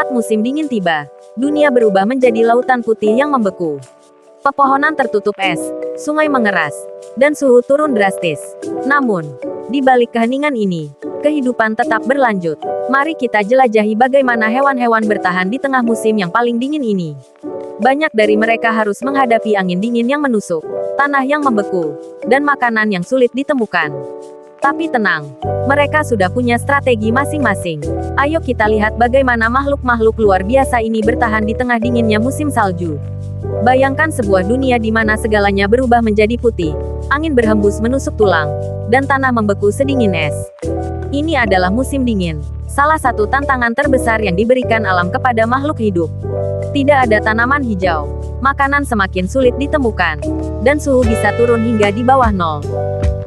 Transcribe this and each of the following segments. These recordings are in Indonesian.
Saat musim dingin tiba, dunia berubah menjadi lautan putih yang membeku. Pepohonan tertutup es, sungai mengeras, dan suhu turun drastis. Namun, di balik keheningan ini, kehidupan tetap berlanjut. Mari kita jelajahi bagaimana hewan-hewan bertahan di tengah musim yang paling dingin ini. Banyak dari mereka harus menghadapi angin dingin yang menusuk, tanah yang membeku, dan makanan yang sulit ditemukan. Tapi tenang, mereka sudah punya strategi masing-masing. Ayo kita lihat bagaimana makhluk-makhluk luar biasa ini bertahan di tengah dinginnya musim salju. Bayangkan sebuah dunia di mana segalanya berubah menjadi putih, angin berhembus menusuk tulang, dan tanah membeku sedingin es. Ini adalah musim dingin, salah satu tantangan terbesar yang diberikan alam kepada makhluk hidup. Tidak ada tanaman hijau, makanan semakin sulit ditemukan, dan suhu bisa turun hingga di bawah nol.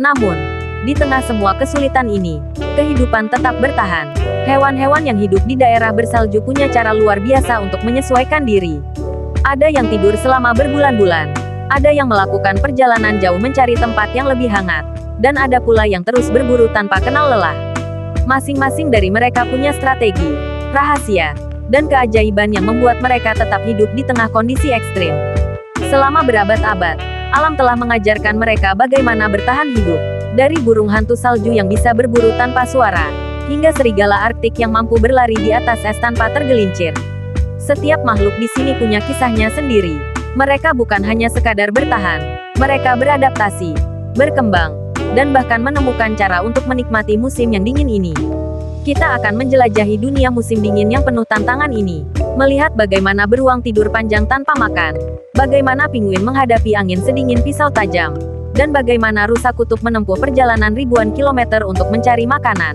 Namun, di tengah semua kesulitan ini, kehidupan tetap bertahan. Hewan-hewan yang hidup di daerah bersalju punya cara luar biasa untuk menyesuaikan diri. Ada yang tidur selama berbulan-bulan, ada yang melakukan perjalanan jauh mencari tempat yang lebih hangat, dan ada pula yang terus berburu tanpa kenal lelah. Masing-masing dari mereka punya strategi, rahasia, dan keajaiban yang membuat mereka tetap hidup di tengah kondisi ekstrim. Selama berabad-abad, alam telah mengajarkan mereka bagaimana bertahan hidup. Dari burung hantu salju yang bisa berburu tanpa suara, hingga serigala Arktik yang mampu berlari di atas es tanpa tergelincir. Setiap makhluk di sini punya kisahnya sendiri. Mereka bukan hanya sekadar bertahan, mereka beradaptasi, berkembang, dan bahkan menemukan cara untuk menikmati musim yang dingin ini. Kita akan menjelajahi dunia musim dingin yang penuh tantangan ini, melihat bagaimana beruang tidur panjang tanpa makan, bagaimana penguin menghadapi angin sedingin pisau tajam, dan bagaimana rusa kutub menempuh perjalanan ribuan kilometer untuk mencari makanan.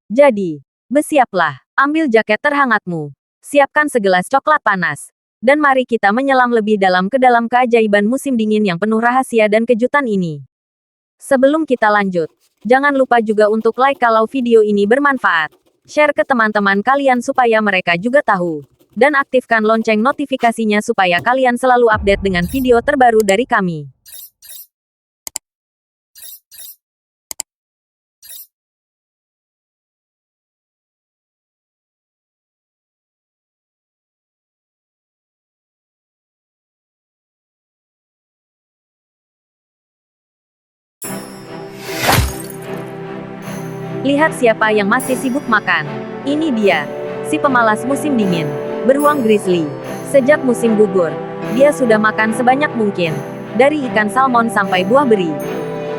Jadi, bersiaplah, ambil jaket terhangatmu, siapkan segelas coklat panas, dan mari kita menyelam lebih dalam ke dalam keajaiban musim dingin yang penuh rahasia dan kejutan ini. Sebelum kita lanjut, jangan lupa juga untuk like kalau video ini bermanfaat, share ke teman-teman kalian supaya mereka juga tahu, dan aktifkan lonceng notifikasinya supaya kalian selalu update dengan video terbaru dari kami. Lihat siapa yang masih sibuk makan. Ini dia, si pemalas musim dingin, beruang grizzly. Sejak musim gugur, dia sudah makan sebanyak mungkin, dari ikan salmon sampai buah beri.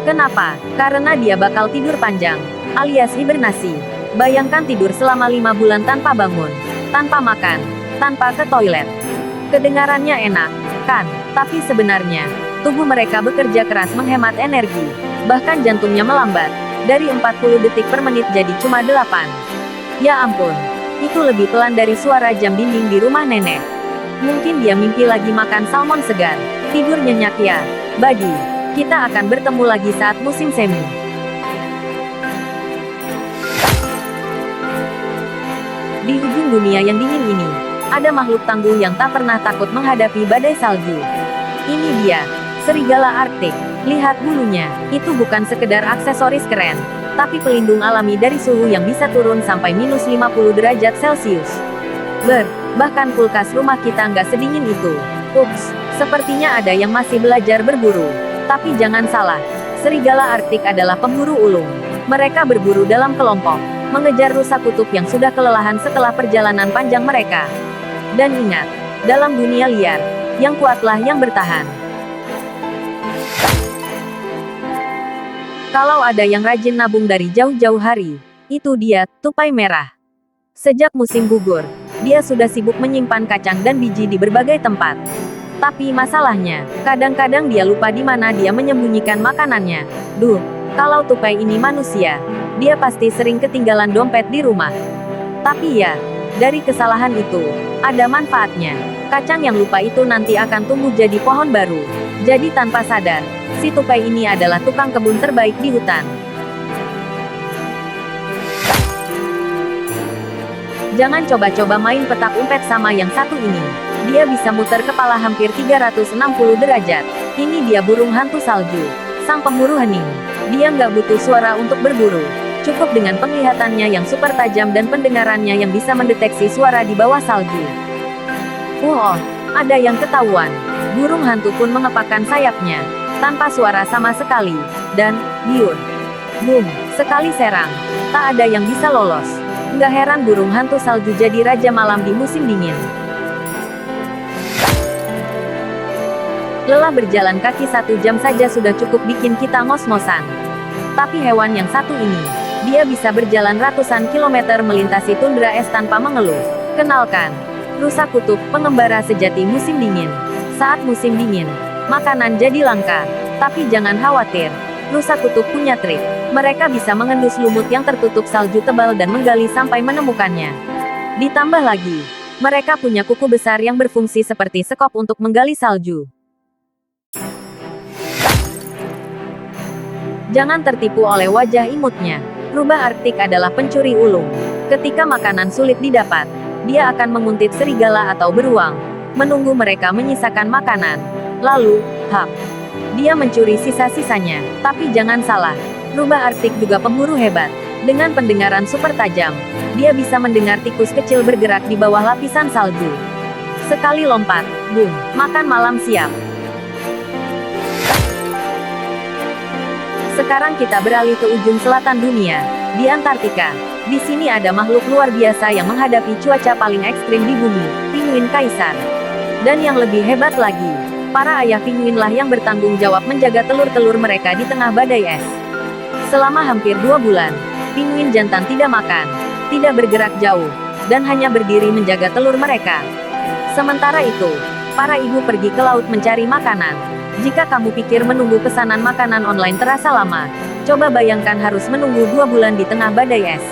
Kenapa? Karena dia bakal tidur panjang, alias hibernasi. Bayangkan tidur selama 5 bulan tanpa bangun, tanpa makan, tanpa ke toilet. Kedengarannya enak, kan? Tapi sebenarnya, tubuh mereka bekerja keras menghemat energi, bahkan jantungnya melambat. Dari 40 detik per menit jadi cuma 8. Ya ampun, itu lebih pelan dari suara jam dinding di rumah nenek. Mungkin dia mimpi lagi makan salmon segar. Tidur nyenyak ya, Buddy. Kita akan bertemu lagi saat musim semi. Di ujung dunia yang dingin ini, ada makhluk tangguh yang tak pernah takut menghadapi badai salju. Ini dia, serigala Arktik. Lihat bulunya, itu bukan sekedar aksesoris keren, tapi pelindung alami dari suhu yang bisa turun sampai minus 50 derajat Celcius. Bahkan kulkas rumah kita nggak sedingin itu. Ups, sepertinya ada yang masih belajar berburu. Tapi jangan salah, serigala Arktik adalah pemburu ulung. Mereka berburu dalam kelompok, mengejar rusa kutub yang sudah kelelahan setelah perjalanan panjang mereka. Dan ingat, dalam dunia liar, yang kuatlah yang bertahan. Kalau ada yang rajin nabung dari jauh-jauh hari, itu dia, tupai merah. Sejak musim gugur, dia sudah sibuk menyimpan kacang dan biji di berbagai tempat. Tapi masalahnya, kadang-kadang dia lupa di mana dia menyembunyikan makanannya. Kalau tupai ini manusia, dia pasti sering ketinggalan dompet di rumah. Tapi ya, dari kesalahan itu, ada manfaatnya. Kacang yang lupa itu nanti akan tumbuh jadi pohon baru. Jadi tanpa sadar, si tupai ini adalah tukang kebun terbaik di hutan. Jangan coba-coba main petak umpet sama yang satu ini. Dia bisa muter kepala hampir 360 derajat. Ini dia burung hantu salju, sang pemburu hening. Dia nggak butuh suara untuk berburu. Cukup dengan penglihatannya yang super tajam dan pendengarannya yang bisa mendeteksi suara di bawah salju. Oh, ada yang ketahuan. Burung hantu pun mengepakkan sayapnya, tanpa suara sama sekali, dan, biur. Boom, sekali serang. Tak ada yang bisa lolos. Nggak heran burung hantu salju jadi raja malam di musim dingin. Lelah berjalan kaki 1 jam saja sudah cukup bikin kita ngos-ngosan. Tapi hewan yang satu ini, dia bisa berjalan ratusan kilometer melintasi tundra es tanpa mengeluh. Kenalkan, rusa kutub, pengembara sejati musim dingin. Saat musim dingin, makanan jadi langka. Tapi jangan khawatir, rusa kutub punya trik. Mereka bisa mengendus lumut yang tertutup salju tebal dan menggali sampai menemukannya. Ditambah lagi, mereka punya kuku besar yang berfungsi seperti sekop untuk menggali salju. Jangan tertipu oleh wajah imutnya. Rubah Arktik adalah pencuri ulung. Ketika makanan sulit didapat, dia akan menguntit serigala atau beruang, menunggu mereka menyisakan makanan. Lalu, dia mencuri sisa-sisanya. Tapi jangan salah, Rubah Arktik juga pemburu hebat. Dengan pendengaran super tajam, dia bisa mendengar tikus kecil bergerak di bawah lapisan salju. Sekali lompat, boom, makan malam siap. Sekarang kita beralih ke ujung selatan dunia, di Antartika. Di sini ada makhluk luar biasa yang menghadapi cuaca paling ekstrim di bumi, pinguin kaisar. Dan yang lebih hebat lagi, para ayah pinguinlah yang bertanggung jawab menjaga telur-telur mereka di tengah badai es. Selama hampir 2 bulan, pinguin jantan tidak makan, tidak bergerak jauh, dan hanya berdiri menjaga telur mereka. Sementara itu, para ibu pergi ke laut mencari makanan. Jika kamu pikir menunggu pesanan makanan online terasa lama, coba bayangkan harus menunggu 2 bulan di tengah badai es.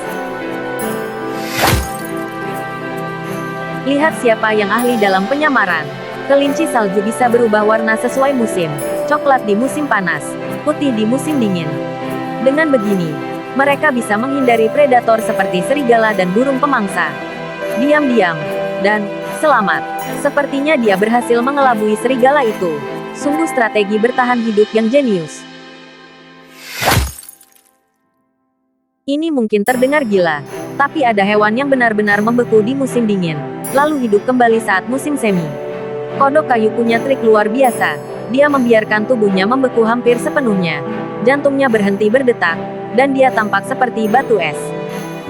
Lihat siapa yang ahli dalam penyamaran. Kelinci salju bisa berubah warna sesuai musim, coklat di musim panas, putih di musim dingin. Dengan begini, mereka bisa menghindari predator seperti serigala dan burung pemangsa. Diam-diam, dan selamat. Sepertinya dia berhasil mengelabui serigala itu. Sungguh strategi bertahan hidup yang jenius. Ini mungkin terdengar gila, tapi ada hewan yang benar-benar membeku di musim dingin, lalu hidup kembali saat musim semi. Kodok kayu punya trik luar biasa. Dia membiarkan tubuhnya membeku hampir sepenuhnya. Jantungnya berhenti berdetak, dan dia tampak seperti batu es.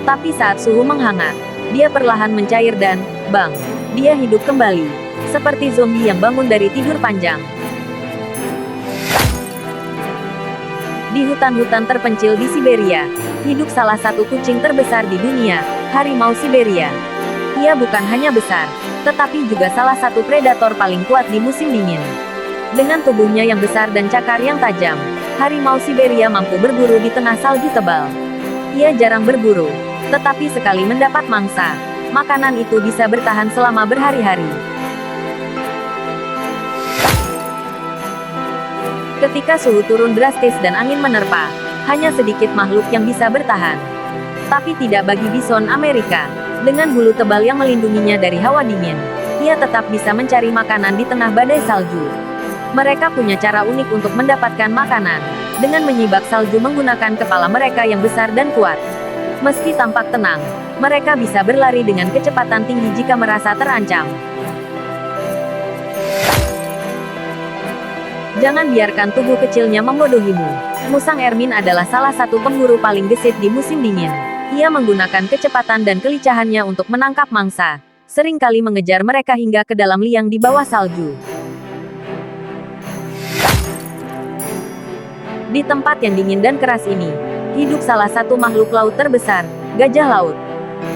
Tapi saat suhu menghangat, dia perlahan mencair dan, bang, dia hidup kembali. Seperti zombie yang bangun dari tidur panjang. Di hutan-hutan terpencil di Siberia, hidup salah satu kucing terbesar di dunia, harimau Siberia. Ia bukan hanya besar, tetapi juga salah satu predator paling kuat di musim dingin. Dengan tubuhnya yang besar dan cakar yang tajam, harimau Siberia mampu berburu di tengah salju tebal. Ia jarang berburu, tetapi sekali mendapat mangsa, makanan itu bisa bertahan selama berhari-hari. Ketika suhu turun drastis dan angin menerpa, hanya sedikit makhluk yang bisa bertahan. Tapi tidak bagi bison Amerika. Dengan bulu tebal yang melindunginya dari hawa dingin, ia tetap bisa mencari makanan di tengah badai salju. Mereka punya cara unik untuk mendapatkan makanan, dengan menyibak salju menggunakan kepala mereka yang besar dan kuat. Meski tampak tenang, mereka bisa berlari dengan kecepatan tinggi jika merasa terancam. Jangan biarkan tubuh kecilnya membodohimu. Musang Ermin adalah salah satu pemburu paling gesit di musim dingin. Ia menggunakan kecepatan dan kelicahannya untuk menangkap mangsa, seringkali mengejar mereka hingga ke dalam liang di bawah salju. Di tempat yang dingin dan keras ini, hidup salah satu makhluk laut terbesar, gajah laut.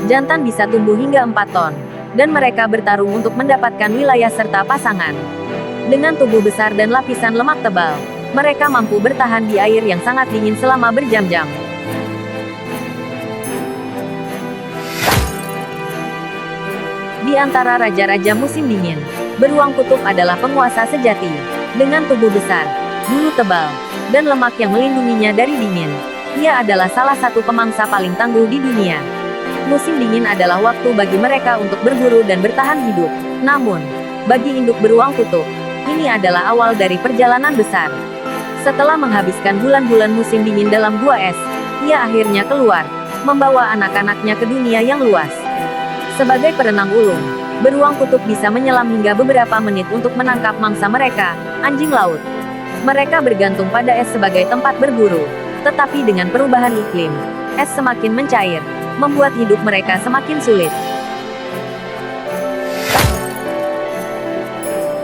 Jantan bisa tumbuh hingga 4 ton, dan mereka bertarung untuk mendapatkan wilayah serta pasangan. Dengan tubuh besar dan lapisan lemak tebal, mereka mampu bertahan di air yang sangat dingin selama berjam-jam. Di antara raja-raja musim dingin, beruang kutub adalah penguasa sejati. Dengan tubuh besar, bulu tebal, dan lemak yang melindunginya dari dingin, ia adalah salah satu pemangsa paling tangguh di dunia. Musim dingin adalah waktu bagi mereka untuk berburu dan bertahan hidup. Namun, bagi induk beruang kutub, ini adalah awal dari perjalanan besar. Setelah menghabiskan bulan-bulan musim dingin dalam gua es, ia akhirnya keluar, membawa anak-anaknya ke dunia yang luas. Sebagai perenang ulung, beruang kutub bisa menyelam hingga beberapa menit untuk menangkap mangsa mereka, anjing laut. Mereka bergantung pada es sebagai tempat berburu, tetapi dengan perubahan iklim, es semakin mencair, membuat hidup mereka semakin sulit.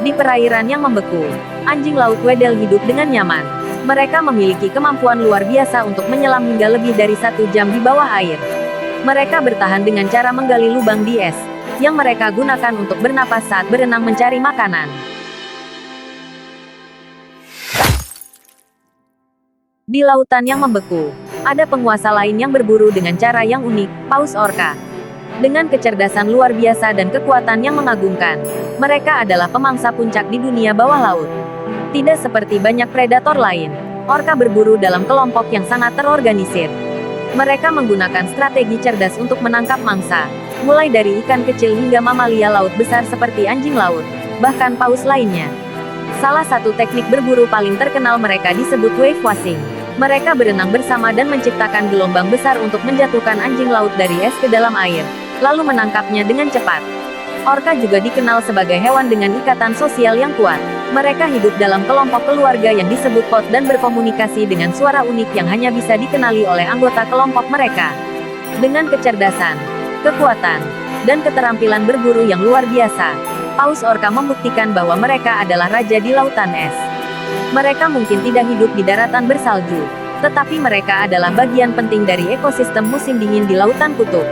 Di perairan yang membeku, anjing laut Weddell hidup dengan nyaman. Mereka memiliki kemampuan luar biasa untuk menyelam hingga lebih dari 1 jam di bawah air. Mereka bertahan dengan cara menggali lubang di es, yang mereka gunakan untuk bernapas saat berenang mencari makanan. Di lautan yang membeku, ada penguasa lain yang berburu dengan cara yang unik, paus orca. Dengan kecerdasan luar biasa dan kekuatan yang mengagumkan, mereka adalah pemangsa puncak di dunia bawah laut. Tidak seperti banyak predator lain, orca berburu dalam kelompok yang sangat terorganisir. Mereka menggunakan strategi cerdas untuk menangkap mangsa, mulai dari ikan kecil hingga mamalia laut besar seperti anjing laut, bahkan paus lainnya. Salah satu teknik berburu paling terkenal mereka disebut wave washing. Mereka berenang bersama dan menciptakan gelombang besar untuk menjatuhkan anjing laut dari es ke dalam air, lalu menangkapnya dengan cepat. Orca juga dikenal sebagai hewan dengan ikatan sosial yang kuat. Mereka hidup dalam kelompok keluarga yang disebut pod dan berkomunikasi dengan suara unik yang hanya bisa dikenali oleh anggota kelompok mereka. Dengan kecerdasan, kekuatan, dan keterampilan berburu yang luar biasa, paus orca membuktikan bahwa mereka adalah raja di lautan es. Mereka mungkin tidak hidup di daratan bersalju, tetapi mereka adalah bagian penting dari ekosistem musim dingin di lautan kutub.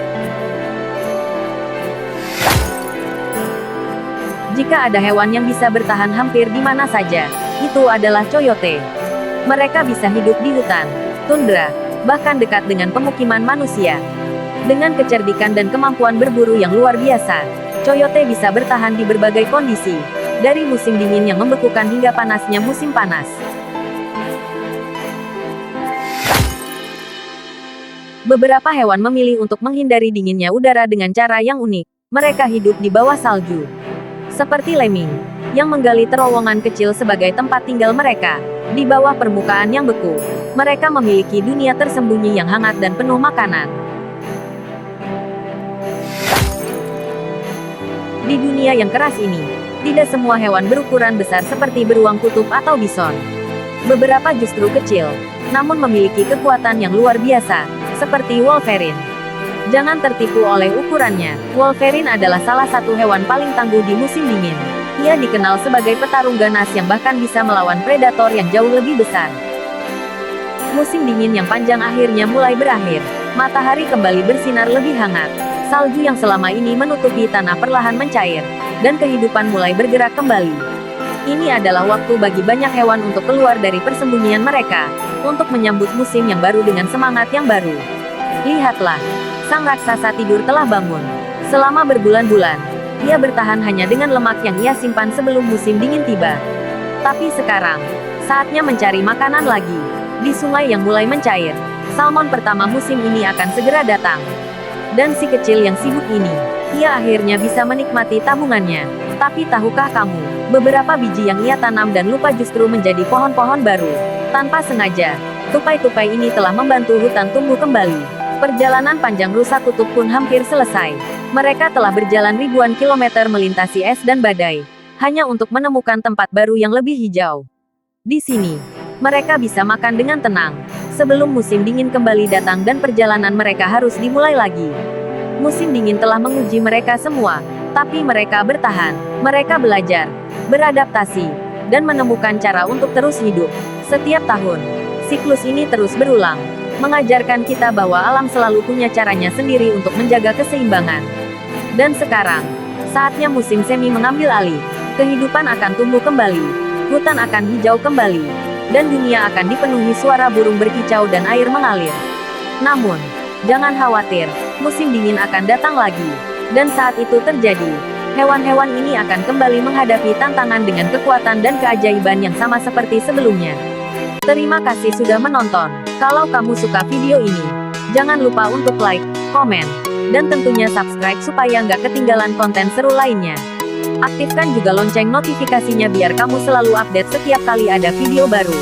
Jika ada hewan yang bisa bertahan hampir di mana saja, itu adalah coyote. Mereka bisa hidup di hutan, tundra, bahkan dekat dengan pemukiman manusia. Dengan kecerdikan dan kemampuan berburu yang luar biasa, coyote bisa bertahan di berbagai kondisi, dari musim dingin yang membekukan hingga panasnya musim panas. Beberapa hewan memilih untuk menghindari dinginnya udara dengan cara yang unik. Mereka hidup di bawah salju. Seperti lemming, yang menggali terowongan kecil sebagai tempat tinggal mereka, di bawah permukaan yang beku. Mereka memiliki dunia tersembunyi yang hangat dan penuh makanan. Di dunia yang keras ini, tidak semua hewan berukuran besar seperti beruang kutub atau bison. Beberapa justru kecil, namun memiliki kekuatan yang luar biasa, seperti wolverine. Jangan tertipu oleh ukurannya. Wolverine adalah salah satu hewan paling tangguh di musim dingin. Ia dikenal sebagai petarung ganas yang bahkan bisa melawan predator yang jauh lebih besar. Musim dingin yang panjang akhirnya mulai berakhir. Matahari kembali bersinar lebih hangat. Salju yang selama ini menutupi tanah perlahan mencair, dan kehidupan mulai bergerak kembali. Ini adalah waktu bagi banyak hewan untuk keluar dari persembunyian mereka, untuk menyambut musim yang baru dengan semangat yang baru. Lihatlah, sang raksasa tidur telah bangun. Selama berbulan-bulan, ia bertahan hanya dengan lemak yang ia simpan sebelum musim dingin tiba. Tapi sekarang, saatnya mencari makanan lagi. Di sungai yang mulai mencair, salmon pertama musim ini akan segera datang. Dan si kecil yang sibuk ini, ia akhirnya bisa menikmati tabungannya. Tapi tahukah kamu, beberapa biji yang ia tanam dan lupa justru menjadi pohon-pohon baru. Tanpa sengaja, tupai-tupai ini telah membantu hutan tumbuh kembali. Perjalanan panjang rusa kutub pun hampir selesai. Mereka telah berjalan ribuan kilometer melintasi es dan badai, hanya untuk menemukan tempat baru yang lebih hijau. Di sini, mereka bisa makan dengan tenang, sebelum musim dingin kembali datang dan perjalanan mereka harus dimulai lagi. Musim dingin telah menguji mereka semua, tapi mereka bertahan. Mereka belajar, beradaptasi, dan menemukan cara untuk terus hidup. Setiap tahun, siklus ini terus berulang, mengajarkan kita bahwa alam selalu punya caranya sendiri untuk menjaga keseimbangan. Dan sekarang, saatnya musim semi mengambil alih. Kehidupan akan tumbuh kembali, hutan akan hijau kembali, dan dunia akan dipenuhi suara burung berkicau dan air mengalir. Namun, jangan khawatir, musim dingin akan datang lagi. Dan saat itu terjadi, hewan-hewan ini akan kembali menghadapi tantangan dengan kekuatan dan keajaiban yang sama seperti sebelumnya. Terima kasih sudah menonton. Kalau kamu suka video ini, jangan lupa untuk like, komen, dan tentunya subscribe supaya nggak ketinggalan konten seru lainnya. Aktifkan juga lonceng notifikasinya biar kamu selalu update setiap kali ada video baru.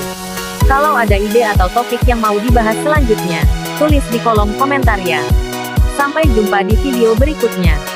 Kalau ada ide atau topik yang mau dibahas selanjutnya, Tulis di kolom komentar ya. Sampai jumpa di video berikutnya.